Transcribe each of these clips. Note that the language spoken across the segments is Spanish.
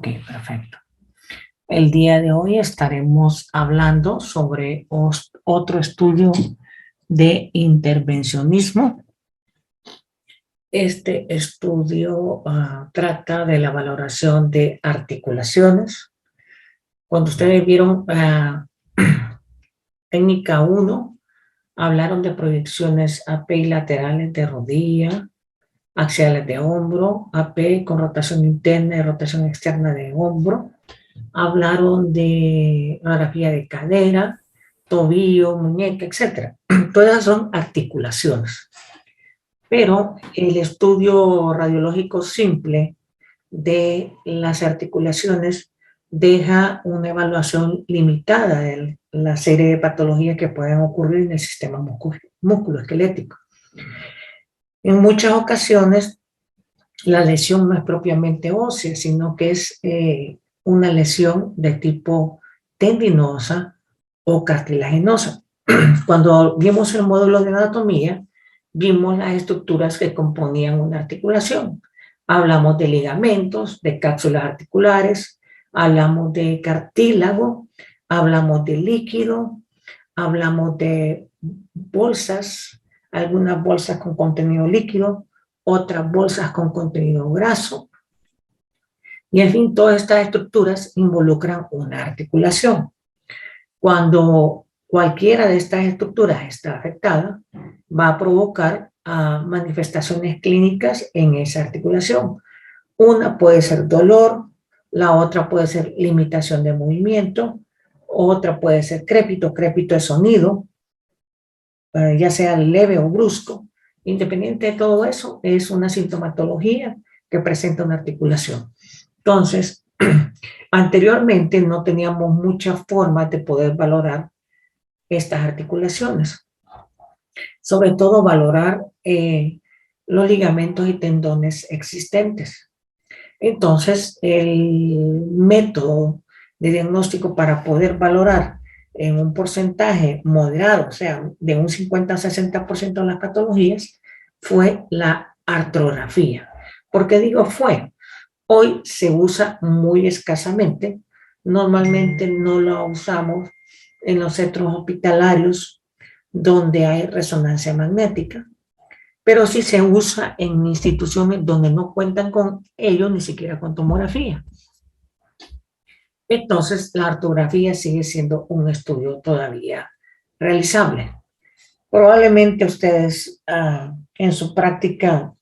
Ok, perfecto. El día de hoy estaremos hablando sobre otro estudio de intervencionismo. Este estudio trata de la valoración de articulaciones. Cuando ustedes vieron técnica 1, hablaron de proyecciones AP y laterales de rodilla, axiales de hombro, AP con rotación interna y rotación externa de hombro. Hablaron de radiografía de cadera, tobillo, muñeca, etc. Todas son articulaciones. Pero el estudio radiológico simple de las articulaciones deja una evaluación limitada de la serie de patologías que pueden ocurrir en el sistema musculoesquelético. En muchas ocasiones, la lesión no es propiamente ósea, sino que es una lesión de tipo tendinosa o cartilaginosa. Cuando vimos el módulo de anatomía, vimos las estructuras que componían una articulación. Hablamos de ligamentos, de cápsulas articulares, hablamos de cartílago, hablamos de líquido, hablamos de bolsas, algunas bolsas con contenido líquido, otras bolsas con contenido graso. Y en fin, todas estas estructuras involucran una articulación. Cuando cualquiera de estas estructuras está afectada, va a provocar manifestaciones clínicas en esa articulación. Una puede ser dolor, la otra puede ser limitación de movimiento, otra puede ser crépito, crépito de sonido, ya sea leve o brusco. Independiente de todo eso, es una sintomatología que presenta una articulación. Entonces, anteriormente no teníamos muchas formas de poder valorar estas articulaciones. Sobre todo valorar los ligamentos y tendones existentes. Entonces, el método de diagnóstico para poder valorar en un porcentaje moderado, o sea, de un 50 a 60% de las patologías, fue la artrografía. ¿Por qué digo fue? Hoy se usa muy escasamente. Normalmente no lo usamos en los centros hospitalarios donde hay resonancia magnética, pero sí se usa en instituciones donde no cuentan con ello, ni siquiera con tomografía. Entonces, la artrografía sigue siendo un estudio todavía realizable. Probablemente ustedes en su práctica,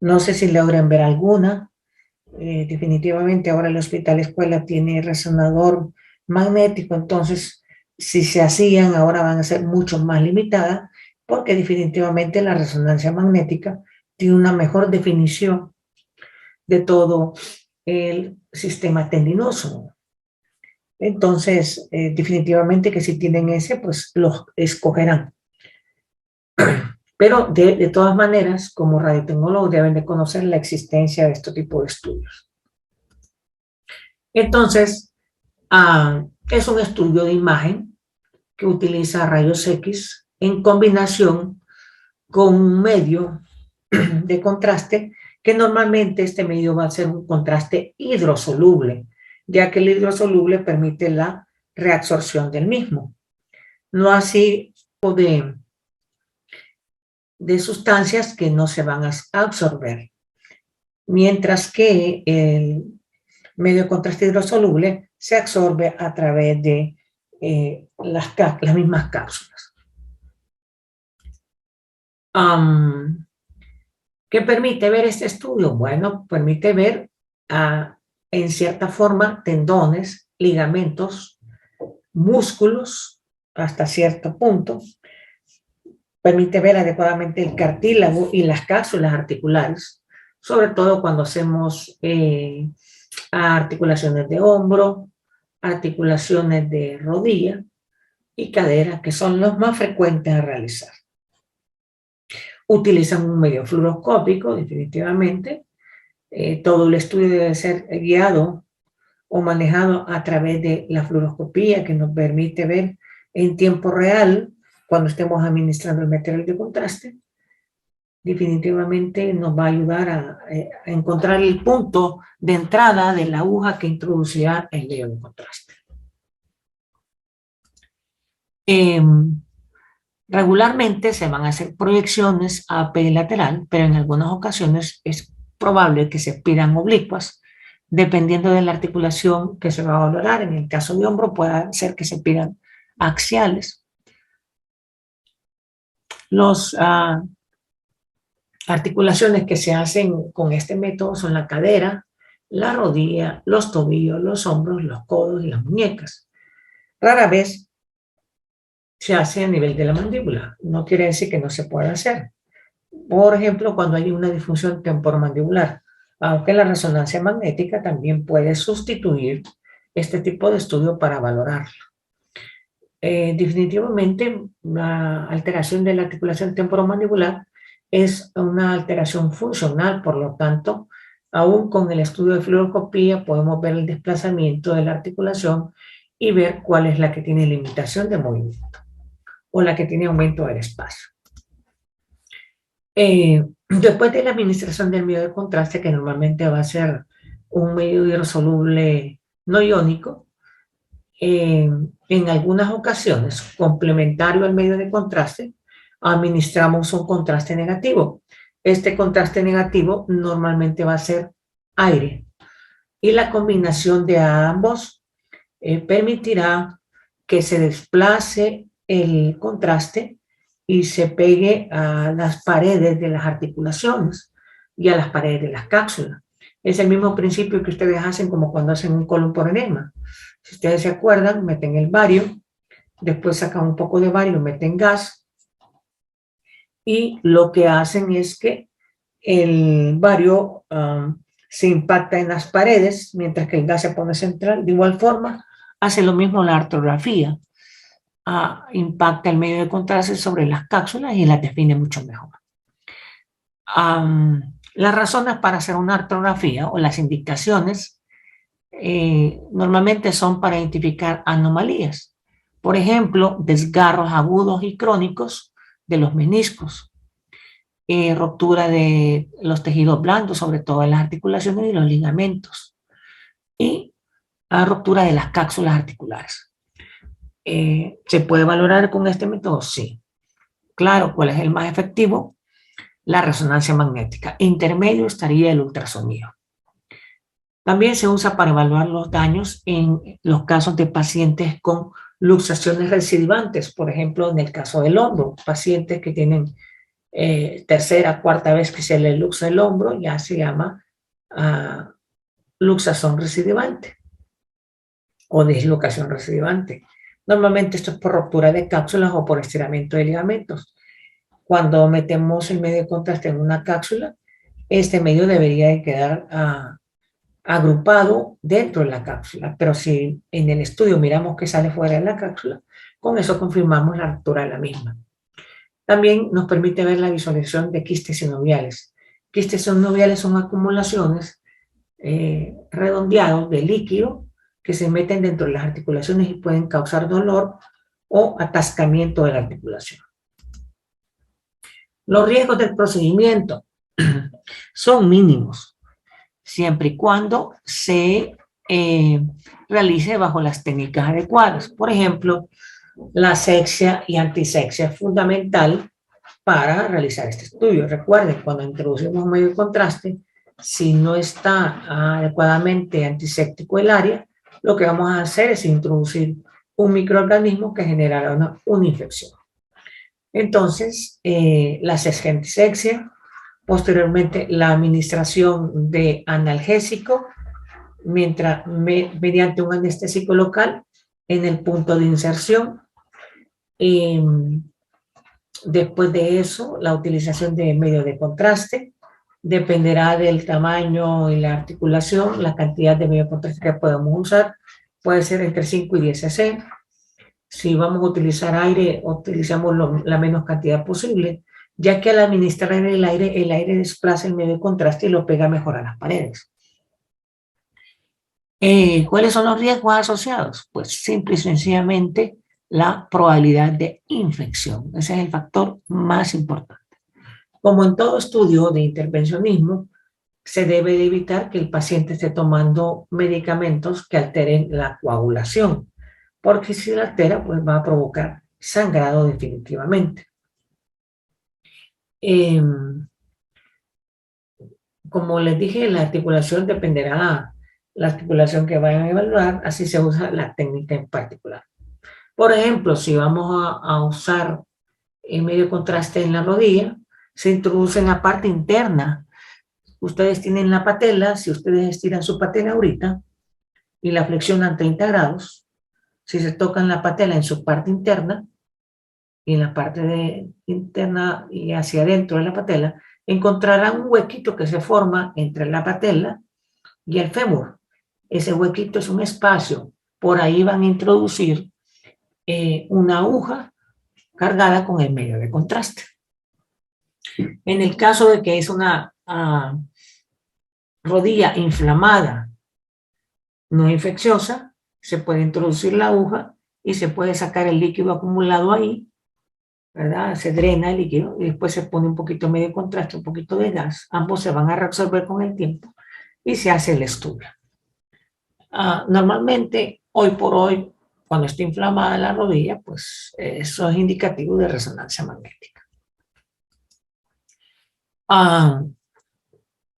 no sé si logren ver alguna. Definitivamente ahora el hospital escuela tiene resonador magnético, entonces si se hacían ahora van a ser mucho más limitadas, porque definitivamente la resonancia magnética tiene una mejor definición de todo el sistema tendinoso. Entonces, definitivamente que si tienen ese, pues los escogerán. Pero de todas maneras, como radiotecnólogos deben de conocer la existencia de este tipo de estudios. Entonces, es un estudio de imagen que utiliza rayos X en combinación con un medio de contraste, que normalmente este medio va a ser un contraste hidrosoluble, ya que el hidrosoluble permite la reabsorción del mismo. No así de sustancias que no se van a absorber. Mientras que el medio de contraste hidrosoluble se absorbe a través de las mismas cápsulas. ¿Qué permite ver este estudio? Bueno, permite ver en cierta forma tendones, ligamentos, músculos hasta cierto punto. Permite ver adecuadamente el cartílago y las cápsulas articulares, sobre todo cuando hacemos articulaciones de hombro, articulaciones de rodilla y cadera, que son los más frecuentes a realizar. Utilizan un medio fluoroscópico, definitivamente. Todo el estudio debe ser guiado o manejado a través de la fluoroscopía, que nos permite ver en tiempo real, cuando estemos administrando el material de contraste, definitivamente nos va a ayudar a encontrar el punto de entrada de la aguja que introducirá el medio de contraste. Regularmente se van a hacer proyecciones AP lateral, pero en algunas ocasiones es probable que se pidan oblicuas, dependiendo de la articulación que se va a valorar. En el caso de hombro puede ser que se pidan axiales. Las articulaciones que se hacen con este método son la cadera, la rodilla, los tobillos, los hombros, los codos y las muñecas. Rara vez se hace a nivel de la mandíbula. No quiere decir que no se pueda hacer. Por ejemplo, cuando hay una disfunción temporomandibular, aunque la resonancia magnética también puede sustituir este tipo de estudio para valorarlo. Definitivamente, la alteración de la articulación temporomandibular es una alteración funcional, por lo tanto, aún con el estudio de fluoroscopía podemos ver el desplazamiento de la articulación y ver cuál es la que tiene limitación de movimiento o la que tiene aumento del espacio. Después de la administración del medio de contraste, que normalmente va a ser un medio hidrosoluble no iónico, en algunas ocasiones, complementario al medio de contraste, administramos un contraste negativo. Este contraste negativo normalmente va a ser aire. Y la combinación de ambos permitirá que se desplace el contraste y se pegue a las paredes de las articulaciones y a las paredes de las cápsulas. Es el mismo principio que ustedes hacen como cuando hacen un colon por enema. Si ustedes se acuerdan, meten el bario, después sacan un poco de bario, meten gas, y lo que hacen es que el bario se impacta en las paredes, mientras que el gas se pone central. De igual forma, hace lo mismo la artrografía. Impacta el medio de contraste sobre las cápsulas y las define mucho mejor. Las razones para hacer una artrografía o las indicaciones normalmente son para identificar anomalías. Por ejemplo, desgarros agudos y crónicos de los meniscos, ruptura de los tejidos blandos, sobre todo en las articulaciones y los ligamentos, y ruptura de las cápsulas articulares. ¿Se puede valorar con este método? Sí. Claro, ¿cuál es el más efectivo? La resonancia magnética. Intermedio estaría el ultrasonido. También se usa para evaluar los daños en los casos de pacientes con luxaciones recidivantes, por ejemplo, en el caso del hombro, pacientes que tienen tercera, cuarta vez que se le luxa el hombro, ya se llama luxación recidivante o dislocación recidivante. Normalmente esto es por ruptura de cápsulas o por estiramiento de ligamentos. Cuando metemos el medio de contraste en una cápsula, este medio debería de quedar agrupado dentro de la cápsula, pero si en el estudio miramos que sale fuera de la cápsula, con eso confirmamos la ruptura de la misma. También nos permite ver la visualización de quistes sinoviales. Quistes sinoviales son acumulaciones redondeados de líquido que se meten dentro de las articulaciones y pueden causar dolor o atascamiento de la articulación. Los riesgos del procedimiento son mínimos, siempre y cuando se realice bajo las técnicas adecuadas. Por ejemplo, la asexia y antisexia es fundamental para realizar este estudio. Recuerden, cuando introducimos un medio de contraste, si no está adecuadamente antiséptico el área, lo que vamos a hacer es introducir un microorganismo que generará una infección. Entonces, la antisexia, posteriormente la administración de analgésico mediante un anestésico local en el punto de inserción. Después de eso, la utilización de medio de contraste dependerá del tamaño y la articulación, la cantidad de medio de contraste que podemos usar. Puede ser entre 5 y 10 cc. Si vamos a utilizar aire, utilizamos la menos cantidad posible, ya que al administrar el aire desplaza el medio de contraste y lo pega mejor a las paredes. ¿Cuáles son los riesgos asociados? Pues simple y sencillamente la probabilidad de infección. Ese es el factor más importante. Como en todo estudio de intervencionismo, se debe de evitar que el paciente esté tomando medicamentos que alteren la coagulación, porque si la altera, pues va a provocar sangrado definitivamente. Como les dije, la articulación dependerá la articulación que vayan a evaluar, así se usa la técnica en particular. Por ejemplo, si vamos a usar el medio contraste en la rodilla, se introduce en la parte interna. Ustedes tienen la patela, si ustedes estiran su patela ahorita y la flexionan 30 grados, si se tocan la patela en su parte interna y en la parte interna y hacia adentro de la patela, encontrarán un huequito que se forma entre la patela y el fémur. Ese huequito es un espacio. Por ahí van a introducir una aguja cargada con el medio de contraste. En el caso de que es una rodilla inflamada, no infecciosa, se puede introducir la aguja y se puede sacar el líquido acumulado ahí, ¿verdad? Se drena el líquido y después se pone un poquito de medio de contraste, un poquito de gas. Ambos se van a reabsorber con el tiempo y se hace el estudio. Normalmente, hoy por hoy, cuando está inflamada la rodilla, pues eso es indicativo de resonancia magnética.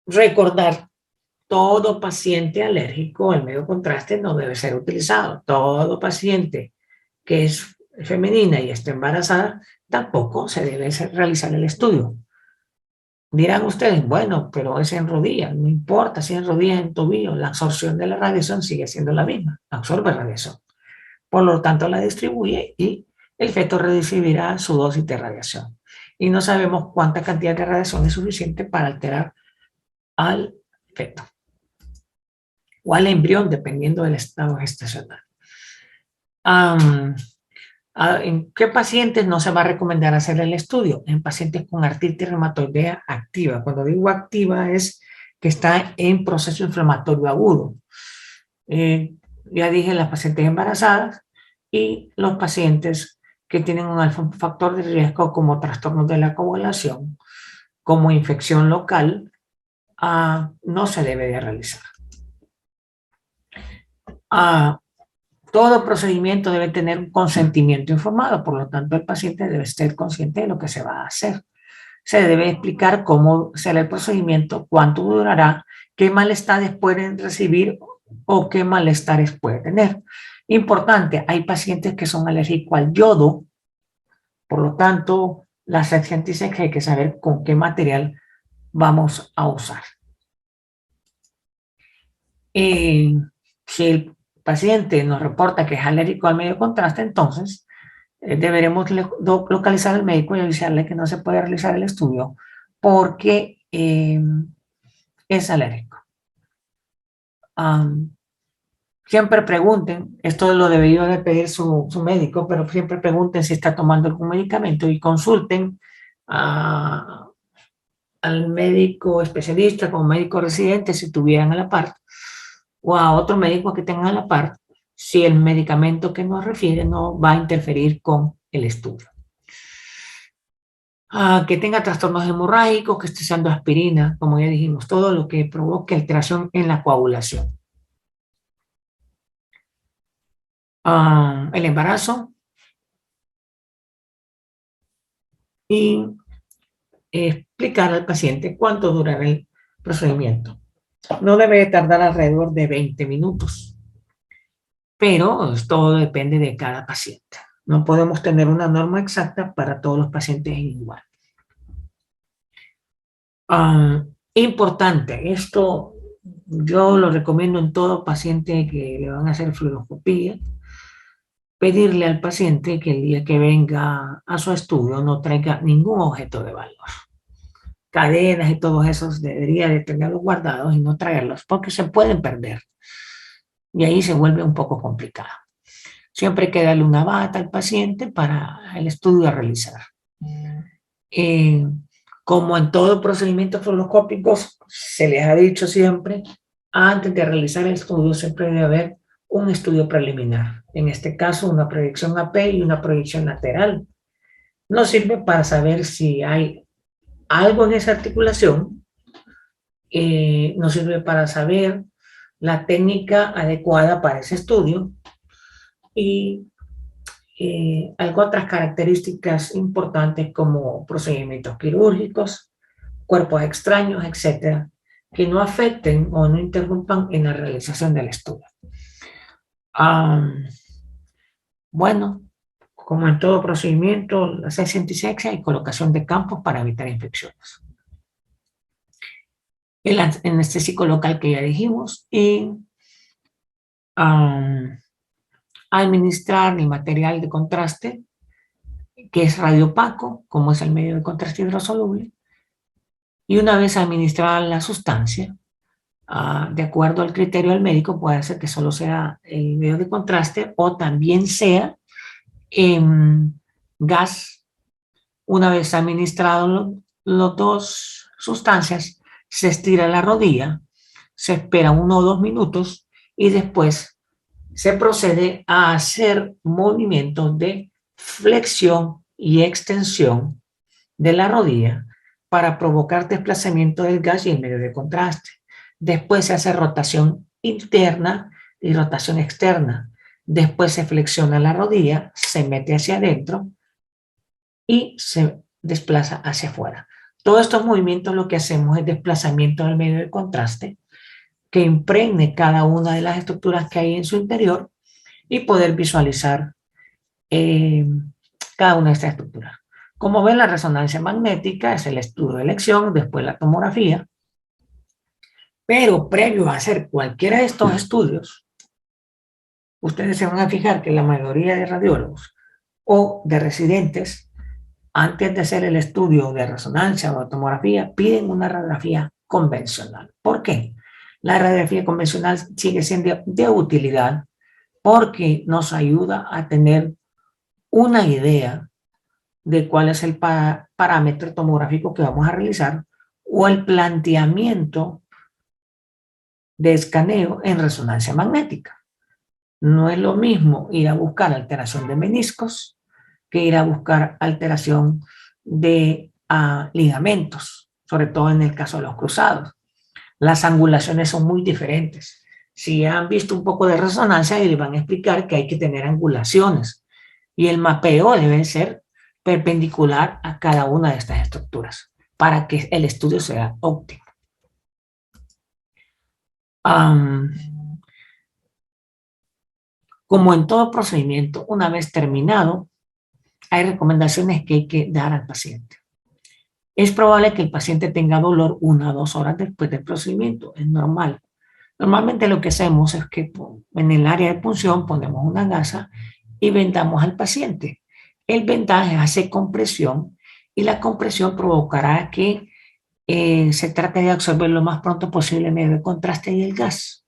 Recordar, todo paciente alérgico al medio contraste no debe ser utilizado. Todo paciente que es femenina y está embarazada, tampoco se debe realizar el estudio. Dirán ustedes, bueno, pero es en rodillas, no importa si en rodillas, en tobillo, la absorción de la radiación sigue siendo la misma, absorbe radiación. Por lo tanto, la distribuye y el feto recibirá su dosis de radiación. Y no sabemos cuánta cantidad de radiación es suficiente para alterar al feto o al embrión, dependiendo del estado gestacional. ¿En qué pacientes no se va a recomendar hacer el estudio? En pacientes con artritis reumatoidea activa. Cuando digo activa es que está en proceso inflamatorio agudo. Ya dije, las pacientes embarazadas y los pacientes que tienen un factor de riesgo como trastornos de la coagulación, como infección local, no se debe de realizar. Todo procedimiento debe tener un consentimiento informado, por lo tanto el paciente debe estar consciente de lo que se va a hacer. Se debe explicar cómo será el procedimiento, cuánto durará, qué malestares pueden recibir o qué malestares puede tener. Importante, hay pacientes que son alérgicos al yodo, por lo tanto la sección dice que hay que saber con qué material vamos a usar. Si el paciente nos reporta que es alérgico al medio de contraste, entonces deberemos localizar al médico y avisarle que no se puede realizar el estudio porque es alérgico. Siempre pregunten, esto lo debería de pedir su médico, pero siempre pregunten si está tomando algún medicamento y consulten al médico especialista como médico residente si tuvieran a la par o a otro médico que tengan a la par si el medicamento que nos refiere no va a interferir con el estudio. Que tenga trastornos hemorrágicos, que esté usando aspirina, como ya dijimos, todo lo que provoque alteración en la coagulación. El embarazo y explicar al paciente cuánto durará el procedimiento. No debe tardar alrededor de 20 minutos, pero todo depende de cada paciente. No podemos tener una norma exacta para todos los pacientes igual. Importante, esto yo lo recomiendo en todo paciente que le van a hacer fluoroscopía, pedirle al paciente que el día que venga a su estudio no traiga ningún objeto de valor. Cadenas y todos esos debería de tenerlos guardados y no traerlos porque se pueden perder. Y ahí se vuelve un poco complicado. Siempre hay que darle una bata al paciente para el estudio a realizar. Como en todo procedimiento fluoroscópico, se les ha dicho siempre, antes de realizar el estudio siempre debe haber un estudio preliminar. En este caso, una proyección AP y una proyección lateral. Nos sirve para saber si hay algo en esa articulación nos sirve para saber la técnica adecuada para ese estudio y algo otras características importantes como procedimientos quirúrgicos, cuerpos extraños, etcétera, que no afecten o no interrumpan en la realización del estudio. Bueno, como en todo procedimiento, la asepsia y colocación de campos para evitar infecciones. El anestésico local que ya dijimos y administrar el material de contraste que es radiopaco, como es el medio de contraste hidrosoluble, y una vez administrada la sustancia, de acuerdo al criterio del médico, puede ser que solo sea el medio de contraste o también sea gas. Una vez administrado las dos sustancias, se estira la rodilla, se espera 1 o 2 minutos y después se procede a hacer movimientos de flexión y extensión de la rodilla para provocar desplazamiento del gas y el medio de contraste. Después se hace rotación interna y rotación externa. Después se flexiona la rodilla, se mete hacia adentro y se desplaza hacia afuera. Todos estos movimientos lo que hacemos es desplazamiento del medio de contraste que impregne cada una de las estructuras que hay en su interior y poder visualizar cada una de estas estructuras. Como ven, la resonancia magnética es el estudio de elección, después la tomografía, pero previo a hacer cualquiera de estos estudios, ustedes se van a fijar que la mayoría de radiólogos o de residentes, antes de hacer el estudio de resonancia o tomografía, piden una radiografía convencional. ¿Por qué? La radiografía convencional sigue siendo de utilidad porque nos ayuda a tener una idea de cuál es el parámetro tomográfico que vamos a realizar o el planteamiento de escaneo en resonancia magnética. No es lo mismo ir a buscar alteración de meniscos que ir a buscar alteración de ligamentos, sobre todo en el caso de los cruzados. Las angulaciones son muy diferentes. Si han visto un poco de resonancia, les van a explicar que hay que tener angulaciones y el mapeo debe ser perpendicular a cada una de estas estructuras para que el estudio sea óptimo. Como en todo procedimiento, una vez terminado, hay recomendaciones que hay que dar al paciente. Es probable que el paciente tenga dolor 1 o 2 horas después del procedimiento, es normal. Normalmente lo que hacemos es que en el área de punción ponemos una gasa y vendamos al paciente. El vendaje hace compresión y la compresión provocará que se trate de absorber lo más pronto posible el medio de contraste y el gas.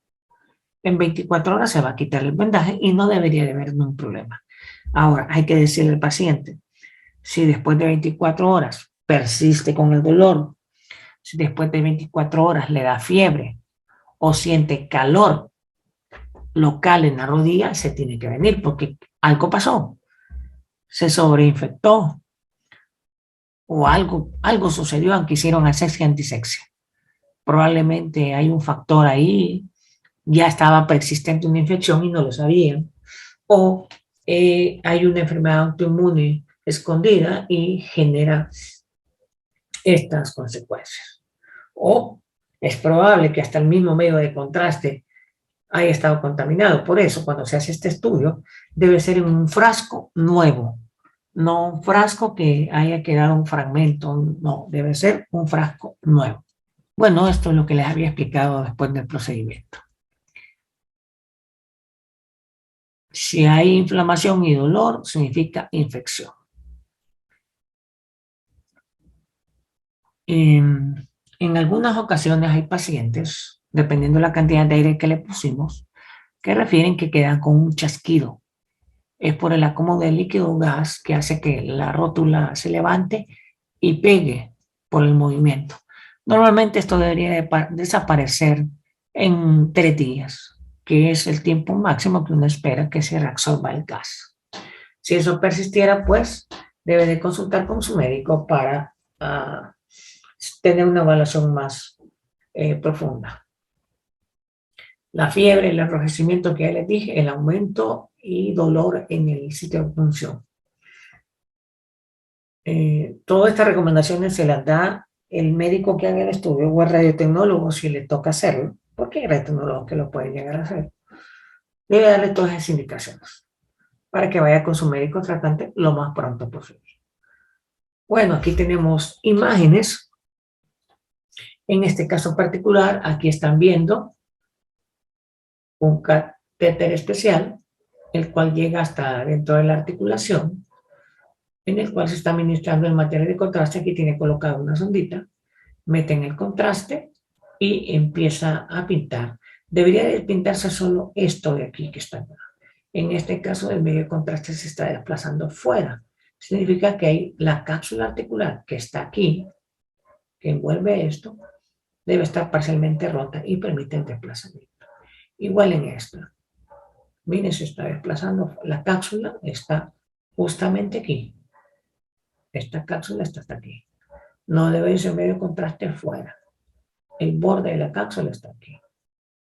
En 24 horas se va a quitar el vendaje y no debería de haber ningún problema. Ahora, hay que decirle al paciente, si después de 24 horas persiste con el dolor, si después de 24 horas le da fiebre o siente calor local en la rodilla, se tiene que venir porque algo pasó, se sobreinfectó o algo sucedió aunque hicieron asepsia antisepsia. Probablemente hay un factor ahí, ya estaba persistente una infección y no lo sabían, o hay una enfermedad autoinmune escondida y genera estas consecuencias. O es probable que hasta el mismo medio de contraste haya estado contaminado. Por eso, cuando se hace este estudio, debe ser en un frasco nuevo, no un frasco que haya quedado un fragmento, no, debe ser un frasco nuevo. Bueno, esto es lo que les había explicado después del procedimiento. Si hay inflamación y dolor, significa infección. En algunas ocasiones hay pacientes, dependiendo de la cantidad de aire que le pusimos, que refieren que quedan con un chasquido. Es por el acomodo del líquido o gas que hace que la rótula se levante y pegue por el movimiento. Normalmente esto debería desaparecer en 3 días, que es el tiempo máximo que uno espera que se reabsorba el gas. Si eso persistiera, pues debe de consultar con su médico para tener una evaluación más profunda. La fiebre, el enrojecimiento que ya les dije, el aumento y dolor en el sitio de punción. Todas estas recomendaciones se las da el médico que haga el estudio o el radiotecnólogo si le toca hacerlo, porque hay radiotecnólogos que lo pueden llegar a hacer. Debe darle todas esas indicaciones para que vaya con su médico tratante lo más pronto posible. Bueno, aquí tenemos imágenes. En este caso particular, aquí están viendo un catéter especial, el cual llega hasta dentro de la articulación, en el cual se está administrando el material de contraste. Aquí tiene colocada una sondita, meten el contraste y empieza a pintar. Debería de pintarse solo esto de aquí que está acá. En este caso, el medio de contraste se está desplazando fuera. Significa que hay la cápsula articular que está aquí, que envuelve esto, debe estar parcialmente rota y permite el desplazamiento. Igual en esto. Miren, se está desplazando. La cápsula está justamente aquí. Esta cápsula está hasta aquí. No debe irse el medio de contraste fuera. El borde de la cápsula está aquí.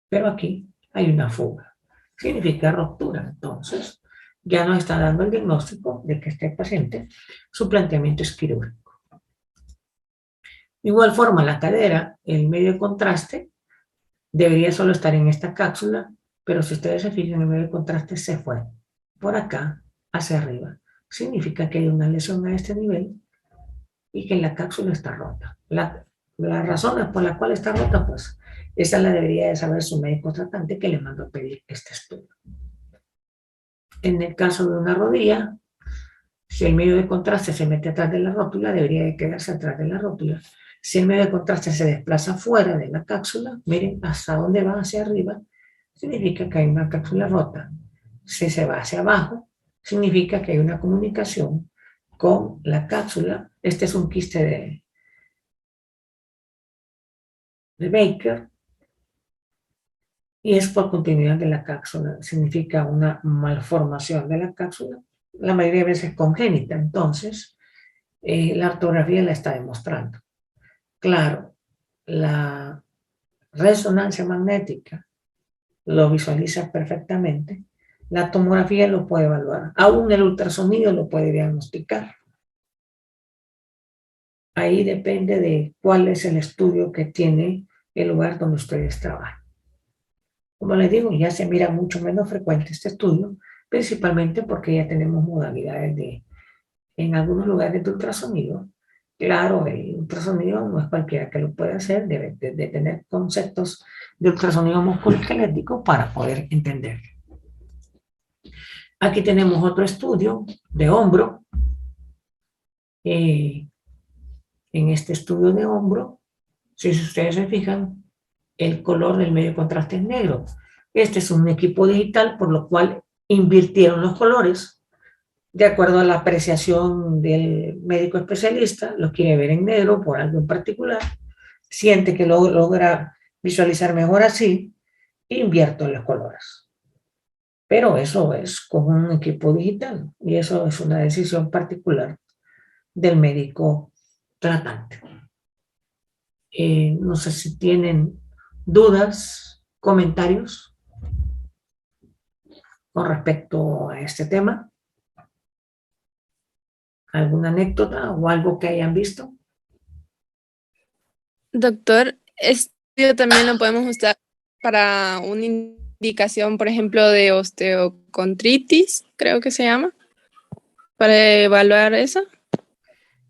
Pero aquí hay una fuga. Significa ruptura. Entonces, ya nos está dando el diagnóstico de que este paciente, su planteamiento es quirúrgico. De igual forma, la cadera, el medio de contraste, debería solo estar en esta cápsula, pero si ustedes se fijan, el medio de contraste se fue por acá hacia arriba. Significa que hay una lesión a este nivel y que la cápsula está rota. Las razones por las cuales está rota, pues esa la debería de saber su médico tratante que le mandó a pedir este estudio. En el caso de una rodilla, si el medio de contraste se mete atrás de la rótula, debería de quedarse atrás de la rótula. Si el medio de contraste se desplaza fuera de la cápsula, miren hasta dónde va hacia arriba, significa que hay una cápsula rota. Si se va hacia abajo, significa que hay una comunicación con la cápsula. Este es un quiste de Baker y es por continuidad de la cápsula. Significa una malformación de la cápsula, la mayoría de veces congénita. Entonces, la ortografía la está demostrando. Claro, la resonancia magnética lo visualiza perfectamente. La tomografía lo puede evaluar. Aún el ultrasonido lo puede diagnosticar. Ahí depende de cuál es el estudio que tiene el lugar donde ustedes trabajan. Como les digo, ya se mira mucho menos frecuente este estudio, principalmente porque ya tenemos modalidades en algunos lugares de ultrasonido. Claro, el ultrasonido no es cualquiera que lo puede hacer, debe de tener conceptos de ultrasonido musculoesquelético para poder entender. Aquí tenemos otro estudio de hombro. En este estudio de hombro, si ustedes se fijan, el color del medio de contraste es negro. Este es un equipo digital, por lo cual invirtieron los colores de acuerdo a la apreciación del médico especialista. Lo quiere ver en negro por algo en particular, siente que lo logra visualizar mejor así, invierto los colores. Pero eso es con un equipo digital y eso es una decisión particular del médico tratante. No sé si tienen dudas, comentarios con respecto a este tema. ¿Alguna anécdota o algo que hayan visto? Doctor, esto también lo podemos usar para una indicación, por ejemplo, de osteocondritis, creo que se llama, para evaluar eso.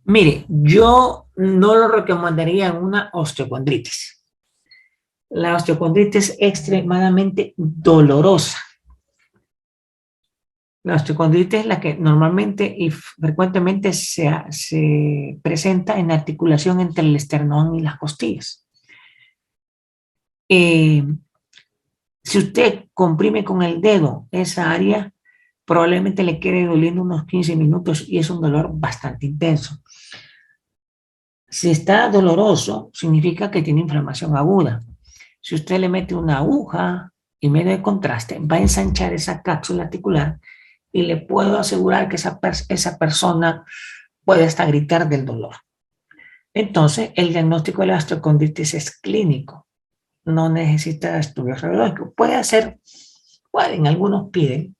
Mire, yo no lo recomendaría en una osteocondritis. La osteocondritis es extremadamente dolorosa. La osteocondritis es la que normalmente y frecuentemente se presenta en la articulación entre el esternón y las costillas. Si usted comprime con el dedo esa área, probablemente le quede doliendo unos 15 minutos y es un dolor bastante intenso. Si está doloroso, significa que tiene inflamación aguda. Si usted le mete una aguja y medio de contraste, va a ensanchar esa cápsula articular y le puedo asegurar que esa persona puede hasta gritar del dolor. Entonces, el diagnóstico de la osteocondritis es clínico, no necesita estudios radiológicos. Pueden, algunos piden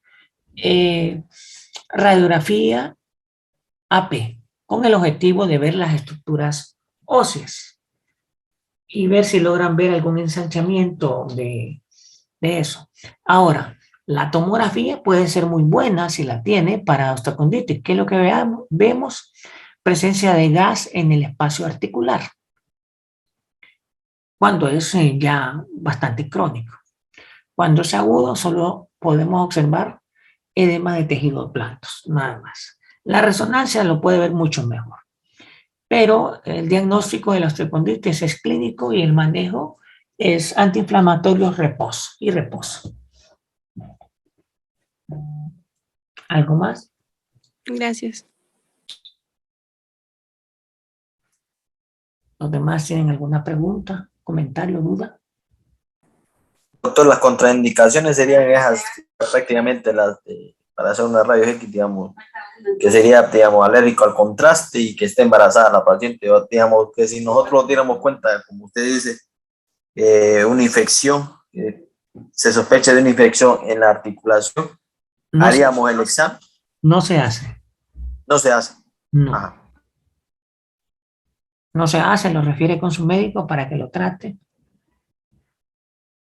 radiografía AP, con el objetivo de ver las estructuras óseas y ver si logran ver algún ensanchamiento de eso. Ahora, la tomografía puede ser muy buena si la tiene para osteocondritis. ¿Qué es lo que vemos? Presencia de gas en el espacio articular, cuando es ya bastante crónico. Cuando es agudo, solo podemos observar edema de tejidos blandos, nada más. La resonancia lo puede ver mucho mejor. Pero el diagnóstico de la osteocondritis es clínico y el manejo es antiinflamatorio, reposo y reposo. ¿Algo más? Gracias. ¿Los demás tienen alguna pregunta, comentario, duda? Doctor, las contraindicaciones serían esas prácticamente para hacer una rayos X, digamos, que sería, digamos, alérgico al contraste y que esté embarazada la paciente, o, digamos, que si nosotros nos diéramos cuenta, como usted dice, una infección, se sospecha de una infección en la articulación, haríamos el examen. No se hace. No se hace. No. Ajá. No se hace, lo refiere con su médico para que lo trate.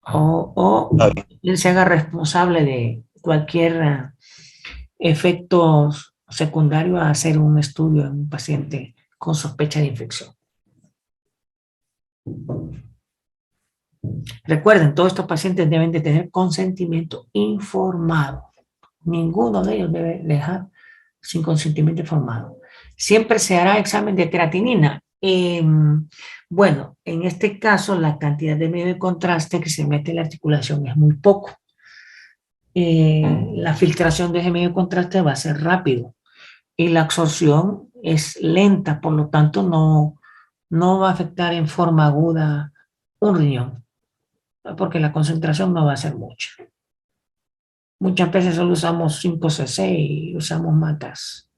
O él se haga responsable de cualquier efecto secundario a hacer un estudio en un paciente con sospecha de infección. Recuerden, todos estos pacientes deben de tener consentimiento informado. Ninguno de ellos debe dejar sin consentimiento informado. Siempre se hará examen de creatinina. Bueno, en este caso la cantidad de medio de contraste que se mete en la articulación es muy poco. La filtración de ese medio de contraste va a ser rápido y la absorción es lenta, por lo tanto no va a afectar en forma aguda un riñón, porque la concentración no va a ser mucha. Muchas veces solo usamos 5 cc y usamos más gas.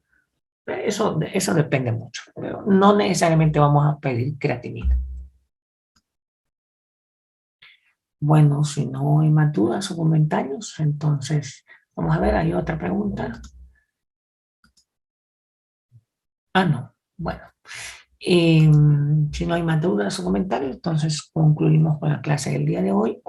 Eso depende mucho, pero no necesariamente vamos a pedir creatinina. Bueno, si no hay más dudas o comentarios, entonces vamos a ver, hay otra pregunta. No, bueno. Si no hay más dudas o comentarios, entonces concluimos con la clase del día de hoy.